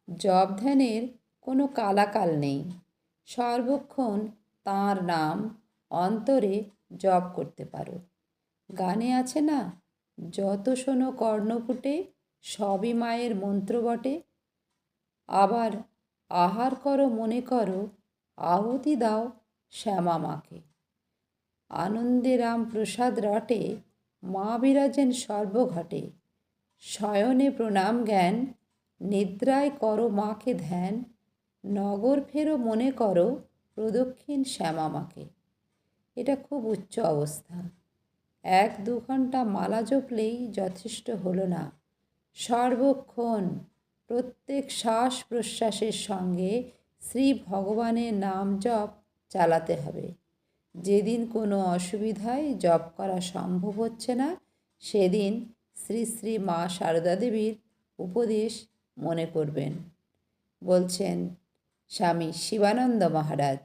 জপ ধ্যানের কোনো কালাকাল নেই। সর্বক্ষণ তাঁর নাম অন্তরে জপ করতে পারো। গানে আছে না, যত শোনো কর্ণপুটে সবই মায়ের মন্ত্র বটে। আবার আহার করো মনে করো, আহুতি দাও শ্যামা মাকে। আনন্দে রাম প্রসাদ রটে, মা বিরাজেন সর্বঘটে। শয়নে প্রণাম জ্ঞান, নিদ্রায় করো মাকে ধ্যান। নগর ফেরো মনে করো, প্রদক্ষিণ শ্যামা মাকে। এটা খুব উচ্চ অবস্থা। 1-2 ঘন্টা মালা জপলেই যথেষ্ট হলো না। সর্বক্ষণ প্রত্যেক শ্বাস প্রশ্বাসের সঙ্গে শ্রী ভগবানের নাম জপ চালাতে হবে। যেদিন কোনো অসুবিধায় জপ করা সম্ভব হচ্ছে না, সেদিন শ্রী শ্রী মা সারদা দেবীর উপদেশ মনে করবেন, বলছেন স্বামী শিবানন্দ মহারাজ।